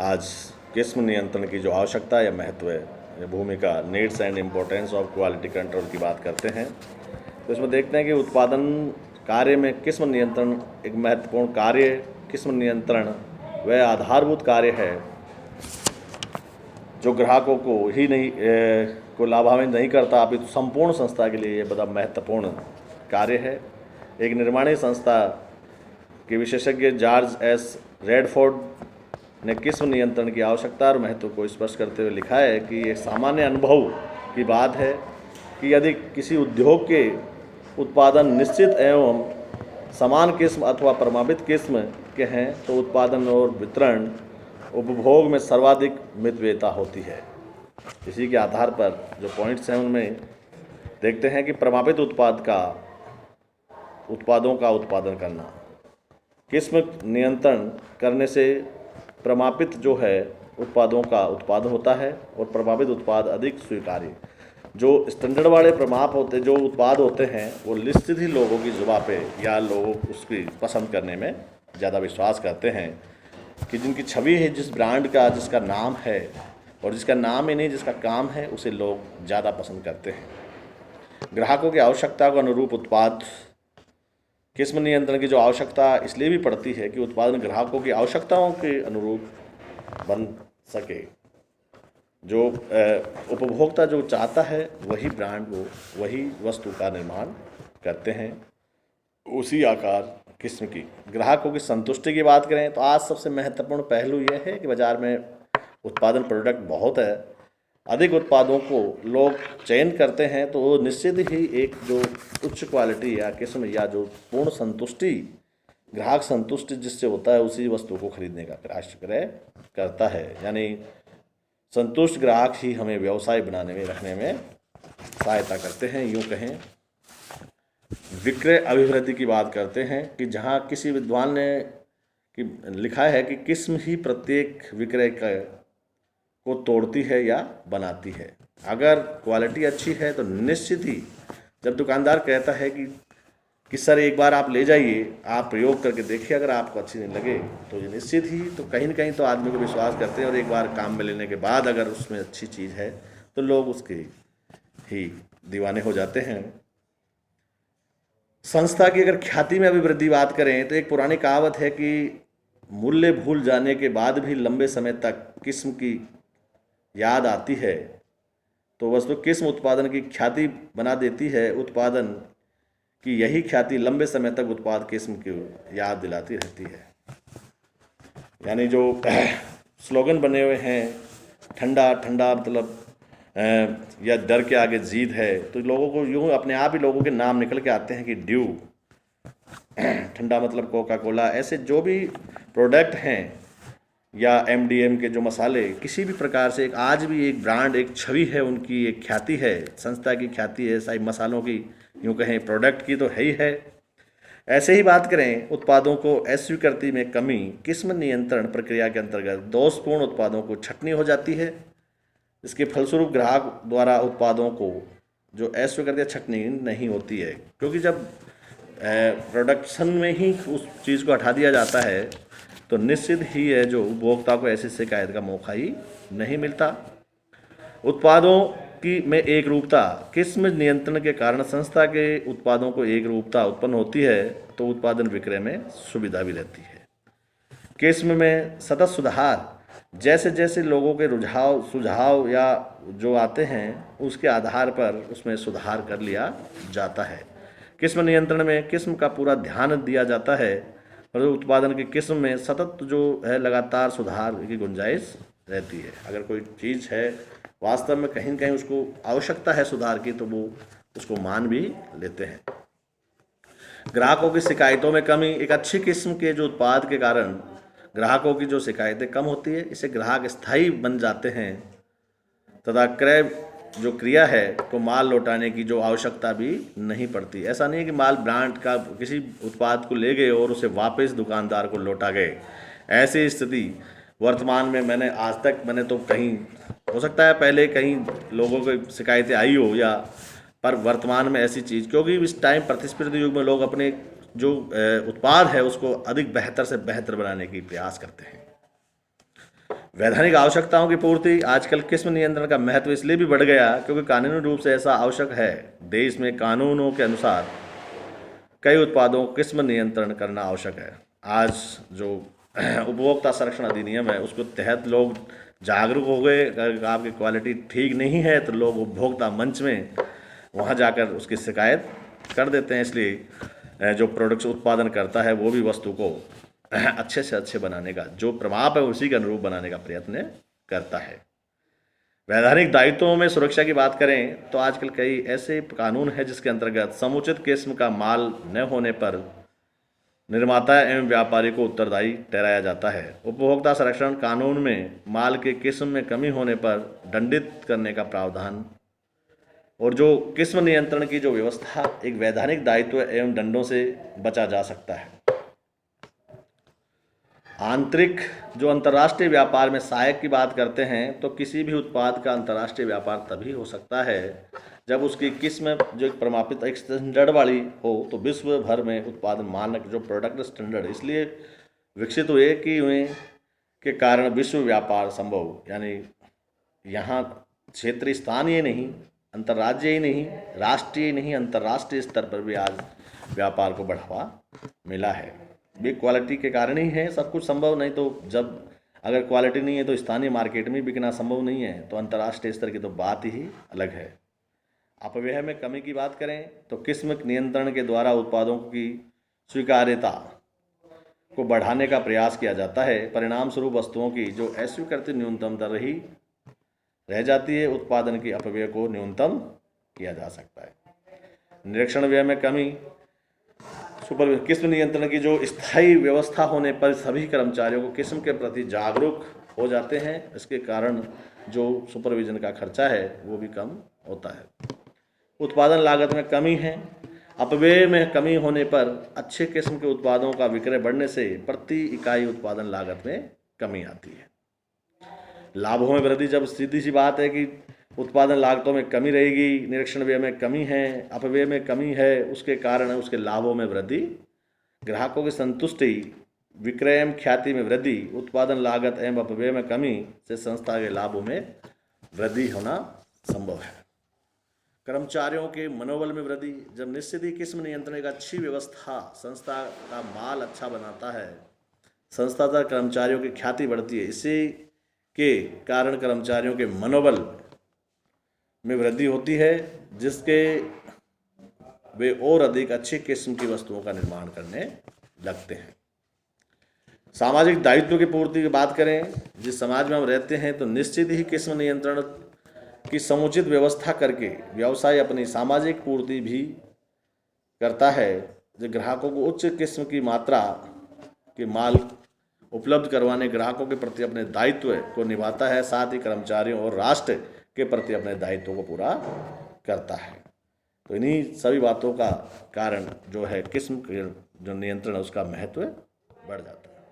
आज किस्म नियंत्रण की जो आवश्यकता या महत्व है या भूमिका, needs and importance of quality control की बात करते हैं। तो इसमें देखते हैं कि उत्पादन कार्य में किस्म नियंत्रण एक महत्वपूर्ण कार्य। किस्म नियंत्रण वह आधारभूत कार्य है जो ग्राहकों को ही नहीं को लाभान्वित नहीं करता, अभी तो संपूर्ण संस्था के लिए ये बड़ा महत्वपूर्ण कार्य है। एक निर्माणी संस्था के विशेषज्ञ जॉर्ज एस रेडफोर्ड ने किस्म नियंत्रण की आवश्यकता और महत्व को स्पष्ट करते हुए लिखा है कि ये सामान्य अनुभव की बात है कि यदि किसी उद्योग के उत्पादन निश्चित एवं समान किस्म अथवा प्रभावित किस्म के हैं तो उत्पादन और वितरण उपभोग में सर्वाधिक मितव्ययता होती है। इसी के आधार पर जो पॉइंट 7 में देखते हैं कि प्रभावित उत्पादों का उत्पादन करना, किस्म नियंत्रण करने से प्रमापित जो है उत्पादों का उत्पादन होता है और प्रभावित उत्पाद अधिक स्वीकार्य। जो स्टैंडर्ड वाले प्रमाप होते जो उत्पाद होते हैं वो निश्चित ही लोगों की जुबान पे या लोग उसकी पसंद करने में ज़्यादा विश्वास करते हैं कि जिनकी छवि है, जिस ब्रांड का जिसका नाम है और जिसका नाम ही नहीं जिसका काम है, उसे लोग ज़्यादा पसंद करते हैं। ग्राहकों की आवश्यकता को अनुरूप उत्पाद। किस्म नियंत्रण की जो आवश्यकता इसलिए भी पड़ती है कि उत्पादन ग्राहकों की आवश्यकताओं के अनुरूप बन सके। जो उपभोक्ता जो चाहता है वही ब्रांड वो वही वस्तु का निर्माण करते हैं, उसी आकार किस्म की। ग्राहकों की संतुष्टि की बात करें तो आज सबसे महत्वपूर्ण पहलू यह है कि बाज़ार में उत्पादन प्रोडक्ट बहुत है, अधिक उत्पादों को लोग चयन करते हैं, तो वो निश्चित ही एक जो उच्च क्वालिटी या किस्म या जो पूर्ण संतुष्टि ग्राहक संतुष्टि जिससे होता है उसी वस्तु को खरीदने का प्रयास करता है। यानी संतुष्ट ग्राहक ही हमें व्यवसाय बनाने में रखने में सहायता करते हैं। यूँ कहें विक्रय अभिवृद्धि की बात करते हैं कि जहाँ किसी विद्वान ने लिखा है कि किस्म ही प्रत्येक विक्रय को तोड़ती है या बनाती है। अगर क्वालिटी अच्छी है तो निश्चित ही जब दुकानदार कहता है कि सर एक बार आप ले जाइए, आप प्रयोग करके देखिए, अगर आपको अच्छी नहीं लगे तो ये निश्चित ही तो कहीं ना कहीं तो आदमी को विश्वास करते हैं और एक बार काम में लेने के बाद अगर उसमें अच्छी चीज़ है तो लोग उसके ही दीवाने हो जाते हैं। संस्था की अगर ख्याति में अभिवृद्धि बात करें तो एक पुरानी कहावत है कि मूल्य भूल जाने के बाद भी लंबे समय तक किस्म की याद आती है, तो वस्तु किस्म उत्पादन की ख्याति बना देती है। उत्पादन की यही ख्याति लंबे समय तक उत्पाद किस्म की याद दिलाती रहती है। यानी जो स्लोगन बने हुए हैं, ठंडा ठंडा मतलब या डर के आगे जीत है, तो लोगों को यूँ अपने आप ही लोगों के नाम निकल के आते हैं कि ड्यू, ठंडा मतलब कोका कोला, ऐसे जो भी प्रोडक्ट हैं या एमडीएम के जो मसाले, किसी भी प्रकार से आज भी एक ब्रांड, एक छवि है, उनकी एक ख्याति है, संस्था की ख्याति है, सारी मसालों की यूँ कहें प्रोडक्ट की तो है ही है। ऐसे ही बात करें उत्पादों को अस्वीकृति में कमी, किस्म नियंत्रण प्रक्रिया के अंतर्गत दोषपूर्ण उत्पादों को छंटनी हो जाती है। इसके फलस्वरूप ग्राहक द्वारा उत्पादों को जो अस्वीकृति या छंटनी नहीं होती है, क्योंकि जब प्रोडक्शन में ही उस चीज़ को हटा दिया जाता है तो निश्चित ही है जो उपभोक्ता को ऐसी शिकायत का मौका ही नहीं मिलता। उत्पादों की में एक रूपता, किस्म नियंत्रण के कारण संस्था के उत्पादों को एक रूपता उत्पन्न होती है तो उत्पादन विक्रय में सुविधा भी रहती है। किस्म में सतत सुधार, जैसे जैसे लोगों के सुझाव या जो आते हैं उसके आधार पर उसमें सुधार कर लिया जाता है। किस्म नियंत्रण में किस्म का पूरा ध्यान दिया जाता है और उत्पादन की किस्म में सतत जो है लगातार सुधार की गुंजाइश रहती है। अगर कोई चीज़ है वास्तव में कहीं न कहीं उसको आवश्यकता है सुधार की तो वो उसको मान भी लेते हैं। ग्राहकों की शिकायतों में कमी, एक अच्छी किस्म के जो उत्पाद के कारण ग्राहकों की जो शिकायतें कम होती है, इससे ग्राहक स्थायी बन जाते हैं तथा क्रय जो क्रिया है तो माल लौटाने की जो आवश्यकता भी नहीं पड़ती। ऐसा नहीं है कि माल ब्रांड का किसी उत्पाद को ले गए और उसे वापस दुकानदार को लौटा गए। ऐसी स्थिति वर्तमान में मैंने तो कहीं, हो सकता है पहले कहीं लोगों को शिकायतें आई हो या, पर वर्तमान में ऐसी चीज़, क्योंकि इस टाइम प्रतिस्पर्धी युग में लोग अपने जो उत्पाद है उसको अधिक बेहतर से बेहतर बनाने की प्रयास करते हैं। वैधानिक आवश्यकताओं की पूर्ति। आजकल किस्म नियंत्रण का महत्व इसलिए भी बढ़ गया क्योंकि कानूनी रूप से ऐसा आवश्यक है। देश में कानूनों के अनुसार कई उत्पादों को किस्म नियंत्रण करना आवश्यक है। आज जो उपभोक्ता संरक्षण अधिनियम है उसके तहत लोग जागरूक हो गए। अगर आपकी क्वालिटी ठीक नहीं है तो लोग उपभोक्ता मंच में वहाँ जाकर उसकी शिकायत कर देते हैं। इसलिए जो प्रोडक्ट्स उत्पादन करता है वो भी वस्तु को अच्छे से अच्छे बनाने का जो प्रमाप है उसी के अनुरूप बनाने का प्रयत्न करता है। वैधानिक दायित्वों में सुरक्षा की बात करें तो आजकल कई ऐसे कानून हैं जिसके अंतर्गत समुचित किस्म का माल न होने पर निर्माता एवं व्यापारी को उत्तरदायी ठहराया जाता है। उपभोक्ता संरक्षण कानून में माल के किस्म में कमी होने पर दंडित करने का प्रावधान और जो किस्म नियंत्रण की जो व्यवस्था एक वैधानिक दायित्व एवं दंडों से बचा जा सकता है। आंतरिक जो अंतर्राष्ट्रीय व्यापार में सहायक की बात करते हैं तो किसी भी उत्पाद का अंतर्राष्ट्रीय व्यापार तभी हो सकता है जब उसकी किस्म जो एक प्रमापित एक स्टैंडर्ड वाली हो। तो विश्व भर में उत्पादन मानक जो प्रोडक्ट स्टैंडर्ड इसलिए विकसित हुए कि उन्हें के कारण विश्व व्यापार संभव, यानी यहाँ क्षेत्रीय स्थानीय नहीं, अंतर्राज्यीय ही नहीं, राष्ट्रीय नहीं, अंतर्राष्ट्रीय स्तर पर भी आज व्यापार को बढ़ावा मिला है। भी क्वालिटी के कारण ही है सब कुछ संभव, नहीं तो जब अगर क्वालिटी नहीं है तो स्थानीय मार्केट में बिकना संभव नहीं है, तो अंतर्राष्ट्रीय स्तर की तो बात ही अलग है। अपव्यय में कमी की बात करें तो किस्म नियंत्रण के द्वारा उत्पादों की स्वीकार्यता को बढ़ाने का प्रयास किया जाता है। परिणाम स्वरूप वस्तुओं की जो अस्वीकृति न्यूनतम दर ही रह जाती है, उत्पादन की अपव्यय को न्यूनतम किया जा सकता है। निरीक्षण व्यय में कमी। सुपर किस्म नियंत्रण की जो स्थायी व्यवस्था होने पर सभी कर्मचारियों को किस्म के प्रति जागरूक हो जाते हैं। इसके कारण जो सुपरविजन का खर्चा है वो भी कम होता है। उत्पादन लागत में कमी है। अपव्यय में कमी होने पर अच्छे किस्म के उत्पादों का विक्रय बढ़ने से प्रति इकाई उत्पादन लागत में कमी आती है। लाभों में वृद्धि। जब सीधी सी बात है कि उत्पादन लागतों में कमी रहेगी, निरीक्षण व्यय में कमी है, अपव्यय में कमी है, उसके कारण उसके लाभों में वृद्धि, ग्राहकों की संतुष्टि, विक्रय एवं ख्याति में वृद्धि, उत्पादन लागत एवं अपव्यय में कमी से संस्था के लाभों में वृद्धि होना संभव है। कर्मचारियों के मनोबल में वृद्धि। जब निश्चित ही किस्म नियंत्रण एक अच्छी व्यवस्था संस्था का माल अच्छा बनाता है, संस्था तक कर्मचारियों की ख्याति बढ़ती है। इसी के कारण कर्मचारियों के मनोबल में वृद्धि होती है, जिसके वे और अधिक अच्छी किस्म की वस्तुओं का निर्माण करने लगते हैं। सामाजिक दायित्व की पूर्ति की बात करें, जिस समाज में हम रहते हैं तो निश्चित ही किस्म नियंत्रण की समुचित व्यवस्था करके व्यवसाय अपनी सामाजिक पूर्ति भी करता है। जो ग्राहकों को उच्च किस्म की मात्रा के माल उपलब्ध करवाने ग्राहकों के प्रति अपने दायित्व को निभाता है, साथ ही कर्मचारियों और राष्ट्र के प्रति अपने दायित्वों को पूरा करता है। तो इन्हीं सभी बातों का कारण जो है किस्म जो नियंत्रण है उसका महत्व बढ़ जाता है।